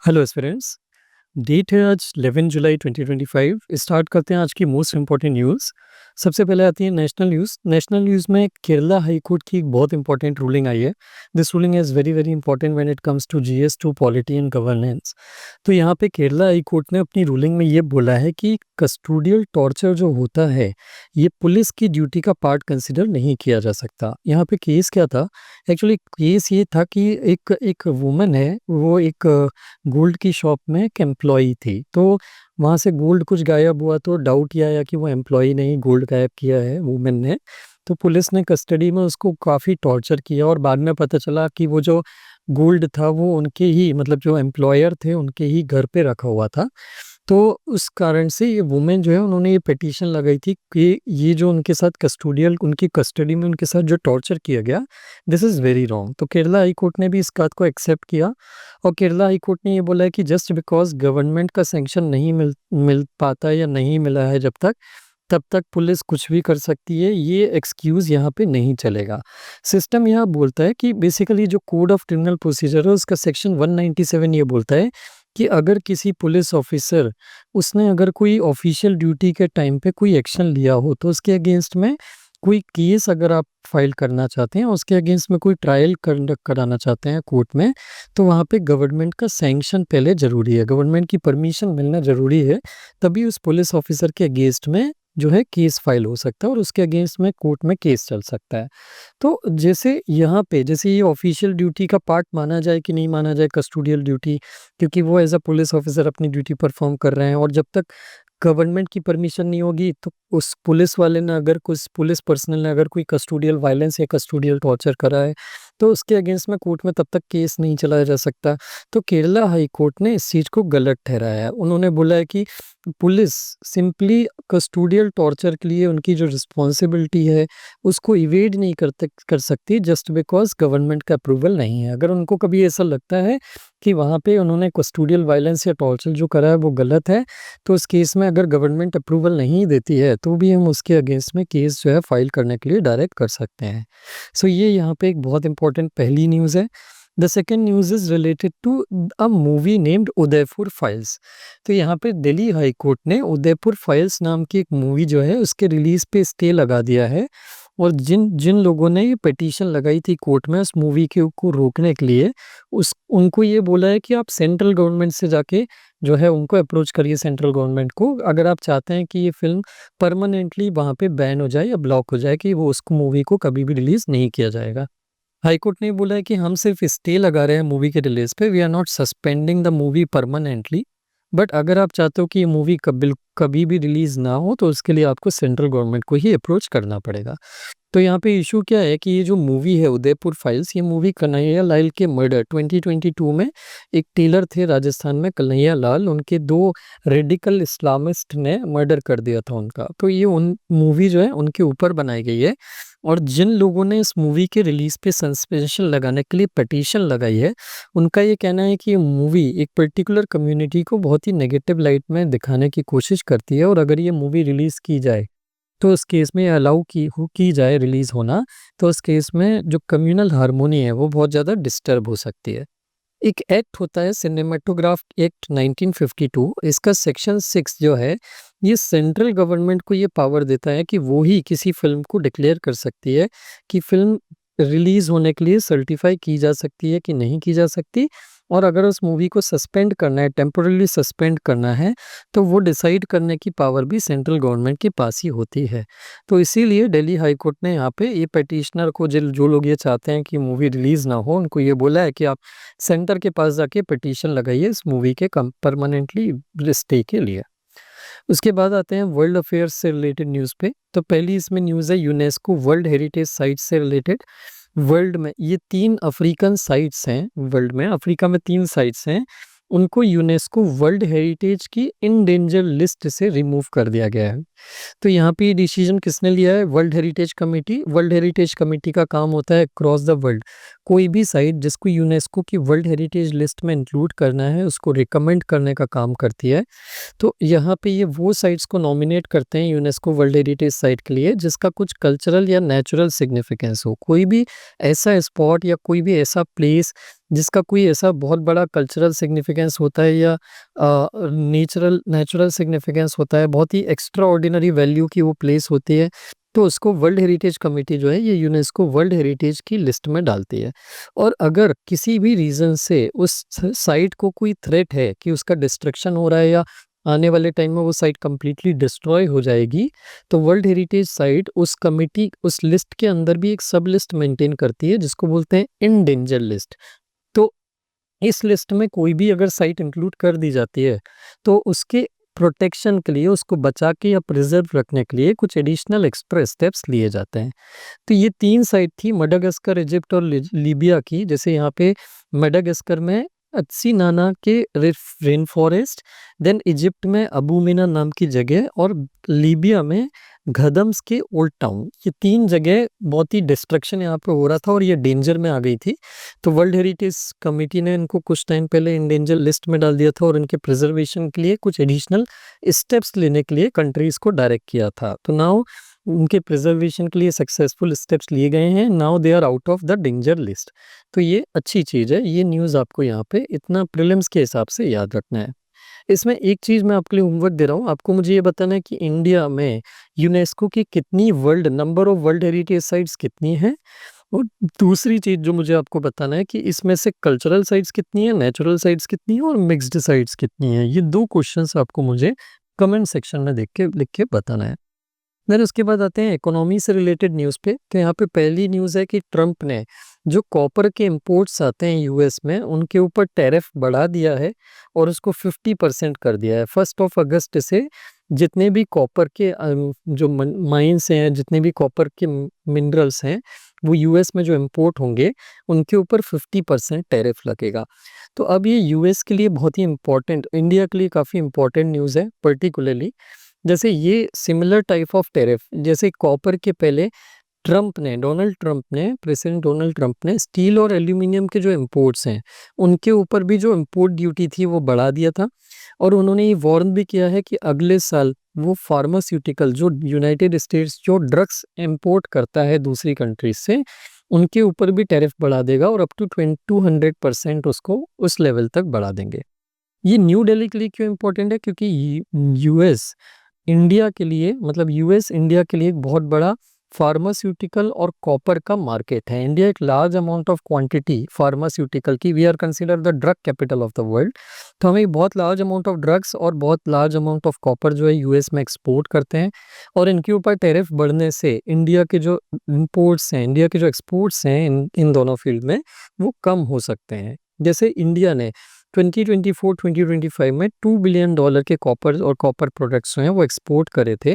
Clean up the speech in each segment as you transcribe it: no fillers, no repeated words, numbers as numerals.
Hello aspirants. Date है आज 11 जुलाई 2025। Start करते हैं आज की मोस्ट इंपॉर्टेंट न्यूज़। सबसे पहले आती है नेशनल न्यूज़। नेशनल न्यूज़ में केरला हाई कोर्ट की एक बहुत इंपॉर्टेंट रूलिंग आई है। This ruling is very very important when it comes to GS two polity and governance. तो यहाँ पे केरला हाई कोर्ट ने अपनी रूलिंग में ये बोला है कि कस्टोडियल टॉर्चर जो होता है ये पुलिस की ड्यूटी का पार्ट कंसिडर नहीं किया जा सकता। यहाँ पे केस क्या था? एक्चुअली केस ये था कि एक एक वुमन है, वो एक गोल्ड की शॉप में एक एम्प्लॉई थी। तो वहाँ से गोल्ड कुछ गायब हुआ तो डाउट ये आया कि वो एम्प्लॉई ने ही गोल्ड गायब किया है, वुमेन ने। तो पुलिस ने कस्टडी में उसको काफ़ी टॉर्चर किया और बाद में पता चला कि वो जो गोल्ड था वो उनके ही मतलब जो एम्प्लॉयर थे उनके ही घर पे रखा हुआ था। तो उस कारण से ये वुमेन जो है उन्होंने ये पिटीशन लगाई थी कि ये जो उनके साथ कस्टोडियल उनकी कस्टडी में उनके साथ जो टॉर्चर किया गया, दिस इज़ वेरी रॉन्ग। तो केरला हाई कोर्ट ने भी इस बात को एक्सेप्ट किया और केरला हाई कोर्ट ने ये बोला है कि जस्ट बिकॉज़ गवर्नमेंट का सैंक्शन नहीं मिल मिल पाता या नहीं मिला है जब तक, तब तक पुलिस कुछ भी कर सकती है, ये एक्सक्यूज़ यहाँ पे नहीं चलेगा। सिस्टम यहाँ बोलता है कि बेसिकली जो कोड ऑफ क्रिमिनल प्रोसीजर है उसका सेक्शन 197 ये बोलता है कि अगर किसी पुलिस ऑफिसर उसने अगर कोई ऑफिशियल ड्यूटी के टाइम पे कोई एक्शन लिया हो तो उसके अगेंस्ट में कोई केस अगर आप फाइल करना चाहते हैं, उसके अगेंस्ट में कोई ट्रायल कंडक्ट कराना चाहते हैं कोर्ट में, तो वहाँ पे गवर्नमेंट का सैंक्शन पहले ज़रूरी है, गवर्नमेंट की परमिशन मिलना ज़रूरी है। तभी उस पुलिस ऑफिसर के अगेंस्ट में जो है केस फाइल हो सकता है और उसके अगेंस्ट में कोर्ट में केस चल सकता है। तो जैसे यहाँ पे जैसे ये ऑफिशियल ड्यूटी का पार्ट माना जाए कि नहीं माना जाए कस्टोडियल ड्यूटी, क्योंकि वो एज़ अ पुलिस ऑफिसर अपनी ड्यूटी परफॉर्म कर रहे हैं और जब तक गवर्नमेंट की परमिशन नहीं होगी तो उस पुलिस वाले ने अगर कुछ पुलिस पर्सनल ने अगर कोई कस्टोडियल वायलेंस या कस्टोडियल टॉर्चर करा है तो उसके अगेंस्ट में कोर्ट में तब तक केस नहीं चलाया जा सकता। तो केरला हाई कोर्ट ने इस चीज़ को गलत ठहराया है। उन्होंने बोला है कि पुलिस सिंपली कस्टोडियल टॉर्चर के लिए उनकी जो रिस्पॉन्सिबिलिटी है उसको इवेड नहीं कर सकती जस्ट बिकॉज़ गवर्नमेंट का अप्रूवल नहीं है। अगर उनको कभी ऐसा लगता है कि वहाँ पे उन्होंने कस्टोडियल वायलेंस या टॉर्चर जो करा है वो गलत है, तो उस केस में अगर गवर्नमेंट अप्रूवल नहीं देती है, तो भी हम उसके अगेंस्ट में केस जो है फाइल करने के लिए डायरेक्ट कर सकते हैं। सो ये यहाँ पे एक बहुत इम्पोर्टेंट पहली न्यूज़ है। The second news is related to a movie named Udaipur Files. तो यहाँ पे दिल्ली हाई कोर्ट ने उदयपुर फाइल्स नाम की एक मूवी जो है उसके रिलीज़ पे स्टे लगा दिया है और जिन जिन लोगों ने ये पिटीशन लगाई थी कोर्ट में उस मूवी के को रोकने के लिए, उस उनको ये बोला है कि आप सेंट्रल गवर्नमेंट से जाके जो है उनको अप्रोच करिए सेंट्रल गवर्नमेंट को, अगर आप चाहते हैं कि ये फ़िल्म परमानेंटली वहाँ पे बैन हो जाए या ब्लॉक हो जाए कि वो उसको मूवी को कभी भी रिलीज़ नहीं किया जाएगा। हाई कोर्ट ने बोला है कि हम सिर्फ़ स्टे लगा रहे हैं मूवी के रिलीज़ पे, we are not suspending the movie permanently. But अगर आप चाहते हो कि ये मूवी कभी भी रिलीज़ ना हो तो उसके लिए आपको सेंट्रल गवर्नमेंट को ही अप्रोच करना पड़ेगा। तो यहाँ पे इश्यू क्या है कि ये जो मूवी है उदयपुर फाइल्स, ये मूवी कन्हैया लाल के मर्डर 2022 में एक टेलर थे राजस्थान में कन्हैया लाल, उनके 2 रेडिकल इस्लामिस्ट ने मर्डर कर दिया था उनका। तो ये उन मूवी जो है उनके ऊपर बनाई गई है और जिन लोगों ने इस मूवी के रिलीज़ पे सस्पेंशन लगाने के लिए पिटीशन लगाई है, उनका ये कहना है कि ये मूवी एक पर्टिकुलर कम्युनिटी को बहुत ही नेगेटिव लाइट में दिखाने की कोशिश करती है और अगर ये मूवी रिलीज़ की जाए तो उस केस में अलाउ की जाए रिलीज़ होना, तो उस केस में जो कम्युनल हार्मोनी है वो बहुत ज़्यादा डिस्टर्ब हो सकती है। एक एक्ट होता है सिनेमैटोग्राफ एक्ट 1952, इसका सेक्शन 6 जो है, ये सेंट्रल गवर्नमेंट को ये पावर देता है कि वो ही किसी फ़िल्म को डिक्लेयर कर सकती है कि फ़िल्म रिलीज़ होने के लिए सर्टिफ़ाई की जा सकती है कि नहीं की जा सकती और अगर उस मूवी को सस्पेंड करना है, टेम्पोरेरी सस्पेंड करना है, तो वो डिसाइड करने की पावर भी सेंट्रल गवर्नमेंट के पास ही होती है। तो इसीलिए दिल्ली हाई कोर्ट ने यहाँ पे ये पिटिशनर को जो लोग ये चाहते हैं कि मूवी रिलीज़ ना हो, उनको ये बोला है कि आप सेंटर के पास जाके पिटीशन लगाइए इस मूवी के कम परमानेंटली स्टे के लिए। उसके बाद आते हैं वर्ल्ड अफेयर्स से रिलेटेड न्यूज़ पे। तो पहली इसमें न्यूज़ है यूनेस्को वर्ल्ड हेरिटेज साइट से रिलेटेड। वर्ल्ड में ये 3 अफ्रीकन साइट्स हैं, वर्ल्ड में अफ्रीका में 3 साइट्स हैं, उनको यूनेस्को वर्ल्ड हेरिटेज की इन डेंजर लिस्ट से रिमूव कर दिया गया है। तो यहाँ पे ये डिसीजन किसने लिया है? World heritage committee. World heritage committee का काम होता है अक्रॉस द वर्ल्ड कोई भी साइट जिसको यूनेस्को की वर्ल्ड हेरिटेज लिस्ट में इंक्लूड करना है उसको रिकमेंड करने का काम करती है। तो यहाँ पे ये वो साइट्स को नॉमिनेट करते हैं यूनेस्को वर्ल्ड हेरिटेज साइट के लिए जिसका कुछ कल्चरल या नेचुरल सिग्निफिकेंस हो। कोई भी ऐसा स्पॉट या कोई भी ऐसा प्लेस जिसका कोई ऐसा बहुत बड़ा कल्चरल सिग्निफिकेंस होता है या नेचुरल सिग्निफिकेंस होता है, बहुत ही एक्स्ट्रा ऑर्डिनरी वैल्यू की वो प्लेस होती है, तो उसको वर्ल्ड हेरिटेज कमेटी जो है ये यूनेस्को वर्ल्ड हेरिटेज की लिस्ट में डालती है। और अगर किसी भी रीज़न से उस साइट को कोई थ्रेट है कि उसका डिस्ट्रक्शन हो रहा है या आने वाले टाइम में वो साइट कंप्लीटली डिस्ट्रॉय हो जाएगी, तो वर्ल्ड हेरिटेज साइट उस कमेटी उस लिस्ट के अंदर भी एक सब लिस्ट मेंटेन करती है जिसको बोलते हैं इन डेंजर लिस्ट। तो इस लिस्ट में कोई भी अगर साइट इंक्लूड कर दी जाती है तो उसके प्रोटेक्शन के लिए उसको बचा के या प्रिजर्व रखने के लिए कुछ एडिशनल एक्स्ट्रा स्टेप्स लिए जाते हैं। तो ये 3 साइट थी मडागास्कर, इजिप्ट और लीबिया की। जैसे यहाँ पे मडागास्कर में नाना के रेन फॉरेस्ट, देन इजिप्ट में अबू मिना नाम की जगह और लीबिया में घदम्स के ओल्ड टाउन। ये 3 जगह बहुत ही डिस्ट्रक्शन यहाँ पे हो रहा था और ये डेंजर में आ गई थी। तो वर्ल्ड हेरिटेज कमेटी ने इनको कुछ टाइम पहले इन डेंजर लिस्ट में डाल दिया था और इनके प्रिजर्वेशन के लिए कुछ एडिशनल स्टेप्स लेने के लिए कंट्रीज को डायरेक्ट किया था। तो नाउ उनके प्रिजर्वेशन के लिए सक्सेसफुल स्टेप्स लिए गए हैं। Now they are out of the danger list. तो ये अच्छी चीज़ है। ये न्यूज़ आपको यहाँ पे इतना प्रीलिम्स के हिसाब से याद रखना है। इसमें एक चीज़ मैं आपके लिए होमवर्क दे रहा हूँ, आपको मुझे ये बताना है कि इंडिया में यूनेस्को की कितनी number of world heritage sites कितनी हैं, और दूसरी चीज़ जो मुझे आपको बताना है कि इसमें से कल्चरल साइट्स कितनी है, नेचुरल साइट्स कितनी है और मिक्स्ड साइट्स कितनी है। ये 2 क्वेश्चंस आपको मुझे कमेंट सेक्शन में लिख के बताना है। देन उसके बाद आते हैं इकोनॉमी से रिलेटेड न्यूज़ पे। तो यहाँ पे पहली न्यूज़ है कि ट्रंप ने जो कॉपर के इंपोर्ट्स आते हैं यूएस में उनके ऊपर टैरिफ बढ़ा दिया है और उसको 50% कर दिया है। 1 अगस्त से जितने भी कॉपर के जो माइंस हैं, जितने भी कॉपर के मिनरल्स हैं, वो यूएस में जो इंपोर्ट होंगे उनके ऊपर 50% टैरिफ लगेगा। तो अब ये यूएस के लिए बहुत ही इंपॉर्टेंट, इंडिया के लिए काफ़ी इंपॉर्टेंट न्यूज़ है। पर्टिकुलरली जैसे ये सिमिलर टाइप ऑफ टैरिफ जैसे कॉपर के पहले प्रेसिडेंट डोनाल्ड ट्रंप ने स्टील और एल्यूमिनियम के जो इंपोर्ट्स हैं उनके ऊपर भी जो इंपोर्ट ड्यूटी थी वो बढ़ा दिया था। और उन्होंने ये वार्न भी किया है कि अगले साल वो फार्मास्यूटिकल जो यूनाइटेड स्टेट्स जो ड्रग्स इंपोर्ट करता है दूसरी कंट्रीज से उनके ऊपर भी टैरिफ बढ़ा देगा और अप टू 200% उसको उस लेवल तक बढ़ा देंगे। ये न्यू दिल्ली के लिए क्यों इम्पोर्टेंट है? क्योंकि यूएस इंडिया के लिए मतलब यूएस इंडिया के लिए एक बहुत बड़ा फार्मास्यूटिकल और कॉपर का मार्केट है। इंडिया एक large amount of quantity pharmaceutical की, we are consider the drug capital of the world, तो हमें बहुत लार्ज अमाउंट ऑफ ड्रग्स और बहुत लार्ज अमाउंट ऑफ कॉपर जो है यूएस में एक्सपोर्ट करते हैं। और इनके ऊपर टैरिफ बढ़ने से इंडिया के जो इंपोर्ट्स हैं, इंडिया के जो एक्सपोर्ट्स हैं इन दोनों फील्ड में वो कम हो सकते हैं। जैसे इंडिया ने 2024-2025 में $2 बिलियन के कॉपर और कॉपर प्रोडक्ट्स जो हैं वो एक्सपोर्ट करे थे,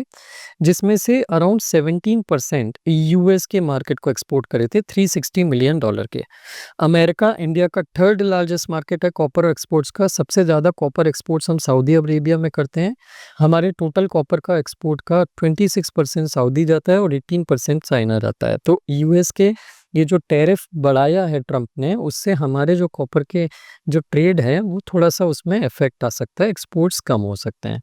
जिसमें से अराउंड 17% यूएस के मार्केट को एक्सपोर्ट करे थे $360 मिलियन के। अमेरिका इंडिया का 3rd लार्जेस्ट मार्केट है कॉपर एक्सपोर्ट्स का। सबसे ज़्यादा कॉपर एक्सपोर्ट्स हम सऊदी अरेबिया में करते हैं। हमारे टोटल कॉपर का एक्सपोर्ट का 26% सऊदी जाता है और 18% चाइना जाता है। तो यूएस के ये जो टैरिफ बढ़ाया है ट्रंप ने, उससे हमारे जो कॉपर के जो ट्रेड है वो थोड़ा सा उसमें इफेक्ट आ सकता है, एक्सपोर्ट्स कम हो सकते हैं।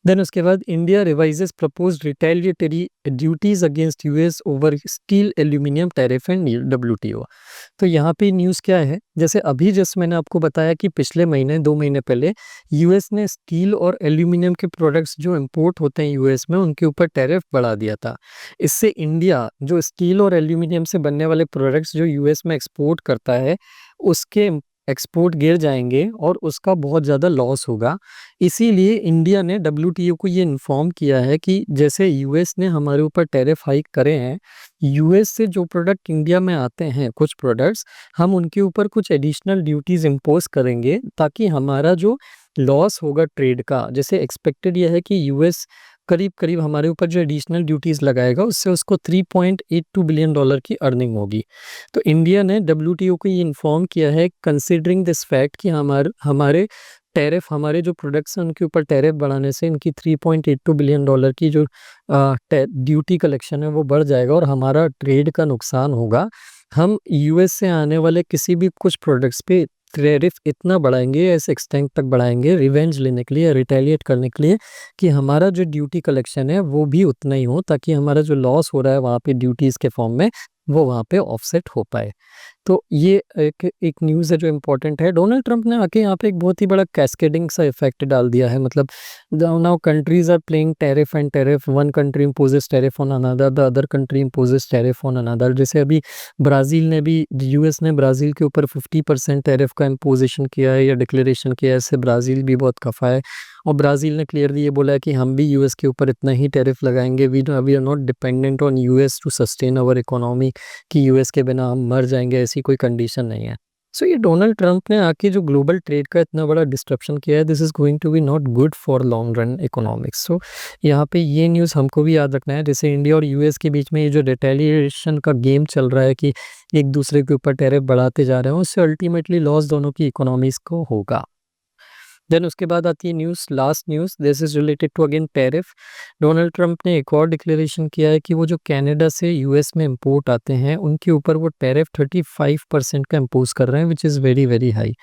देन उसके बाद India revises proposed retaliatory duties against US over steel aluminium tariff and WTO. तो यहाँ पे न्यूज़ क्या है, जैसे अभी जैसे मैंने आपको बताया कि पिछले महीने 2 महीने पहले यूएस ने स्टील और एल्यूमिनियम के प्रोडक्ट्स जो इंपोर्ट होते हैं यूएस में उनके ऊपर टैरिफ बढ़ा दिया था। इससे इंडिया जो स्टील और एल्यूमिनियम से बनने वाले प्रोडक्ट्स जो यूएस में एक्सपोर्ट करता है उसके एक्सपोर्ट गिर जाएंगे और उसका बहुत ज़्यादा लॉस होगा। इसीलिए इंडिया ने डब्ल्यूटीओ को ये इन्फॉर्म किया है कि जैसे यूएस ने हमारे ऊपर टैरिफ हाइक करे हैं, यूएस से जो प्रोडक्ट इंडिया में आते हैं कुछ प्रोडक्ट्स, हम उनके ऊपर कुछ एडिशनल ड्यूटीज़ इम्पोज करेंगे ताकि हमारा जो लॉस होगा ट्रेड का, जैसे एक्सपेक्टेड यह है कि यूएस करीब हमारे ऊपर जो एडिशनल ड्यूटीज़ लगाएगा उससे उसको $3.82 बिलियन की अर्निंग होगी। तो इंडिया ने डब्ल्यूटीओ को ये इन्फॉर्म किया है कंसिडरिंग दिस फैक्ट कि हमारे टैरिफ हमारे जो प्रोडक्ट्स हैं उनके ऊपर टैरिफ बढ़ाने से इनकी $3.82 बिलियन की जो ड्यूटी कलेक्शन है वो बढ़ जाएगा और हमारा ट्रेड का नुकसान होगा। हम यूएस से आने वाले किसी भी कुछ प्रोडक्ट्स पे टैरिफ इतना बढ़ाएँगे, इस एक्सटेंट तक बढ़ाएँगे रिवेंज लेने के लिए, रिटेलिएट करने के लिए कि हमारा जो ड्यूटी कलेक्शन है वो भी उतना ही हो, ताकि हमारा जो लॉस हो रहा है वहाँ पे ड्यूटीज़ के फॉर्म में, वो वहाँ पे ऑफसेट हो पाए। तो ये एक न्यूज़ है जो इम्पोर्टेंट है। डोनाल्ड ट्रंप ने आके यहाँ पे एक बहुत ही बड़ा कैस्केडिंग सा इफ़ेक्ट डाल दिया है। मतलब now countries are playing tariff and tariff, one country imposes tariff on another, the other country imposes tariff on another. जैसे अभी ब्राज़ील ने भी, यूएस ने ब्राज़ील के ऊपर 50% टैरिफ का इम्पोज़िशन किया है या डिक्लेरेशन किया है, इससे ब्राज़ील भी बहुत खफ़ा है। और ब्राज़ील ने क्लियरली ये बोला है कि हम भी यूएस के ऊपर इतना ही टैरिफ लगाएँगे, we are not dependent on US to sustain our economy, कि यूएस के बिना हम मर जाएँगे, ऐसी कोई कंडीशन नहीं है। सो ये डोनाल्ड ट्रंप ने आके जो ग्लोबल ट्रेड का इतना बड़ा डिस्ट्रप्शन किया है, this is going to be not good for long run economics. So यहाँ पे ये न्यूज़ हमको भी याद रखना है। जैसे इंडिया और यूएस के बीच में ये जो रिटेलिएशन का गेम चल रहा है कि एक दूसरे के ऊपर टैरिफ बढ़ाते जा रहे हैं, उससे अल्टीमेटली लॉस दोनों की इकोनॉमीज़ को होगा। देन उसके बाद आती है news, last news, this is related to again tariff. Donald Trump ने एक और डिक्लेरेशन किया है कि वो जो कनाडा से यूएस में इंपोर्ट आते हैं उनके ऊपर वो टैरिफ 35% का इम्पोज कर रहे हैं, which is very very high.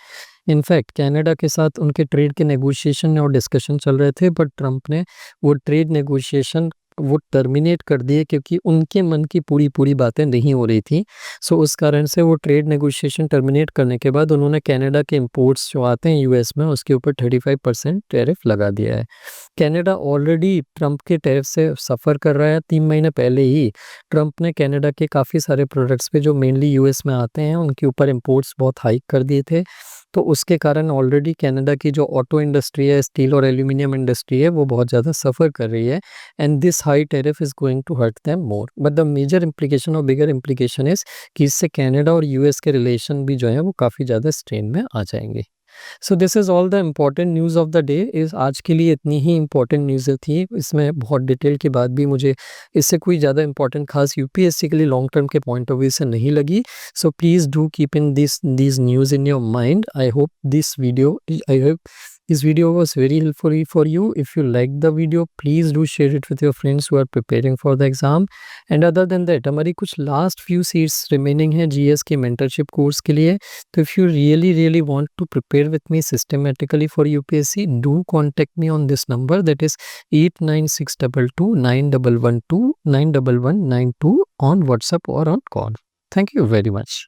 In fact Canada के साथ उनके ट्रेड के नेगोशिएशन और डिस्कशन चल रहे थे, बट ट्रंप ने वो ट्रेड नेगोशिएशन वो टर्मिनेट कर दिए क्योंकि उनके मन की पूरी बातें नहीं हो रही थी। सो उस कारण से वो ट्रेड नेगोशिएशन टर्मिनेट करने के बाद उन्होंने कनाडा के इंपोर्ट्स जो आते हैं यूएस में उसके ऊपर 35% टैरिफ लगा दिया है। कनाडा ऑलरेडी ट्रंप के टैरिफ से सफ़र कर रहा है। 3 महीने पहले ही ट्रंप ने कनाडा के काफ़ी सारे प्रोडक्ट्स पे जो मेनली यूएस में आते हैं उनके ऊपर इंपोर्ट्स बहुत हाइक कर दिए थे। तो उसके कारण ऑलरेडी कनाडा की जो ऑटो इंडस्ट्री है, स्टील और एल्यूमिनियम इंडस्ट्री है, वो बहुत ज़्यादा सफ़र कर रही है, and this high tariff is going to hurt them more. But the major implication और बिगर इम्प्लीकेशन इज़ कि इससे कनाडा और यूएस के रिलेशन भी जो है वो काफ़ी ज़्यादा स्ट्रेन में आ जाएंगे। So this is all the important news of the day. इस आज के लिए इतनी ही इम्पॉर्टेंट न्यूज़ें थी। इसमें बहुत डिटेल के बाद भी मुझे इससे कोई ज़्यादा इम्पॉर्टेंट खास यूपीएससी के लिए लॉन्ग टर्म के पॉइंट ऑफ व्यू से नहीं लगी। So please do keep in these news in your mind. I hope this video was very helpful for you. If you liked the video, please do share it with your friends who are preparing for the exam. And other than that, हमारी कुछ last few seats remaining है GS के mentorship course के लिए। तो if you really want to prepare with me systematically for UPSC, do contact me on this number, that is 89622 9112 91192 on WhatsApp or on call. Thank you very much.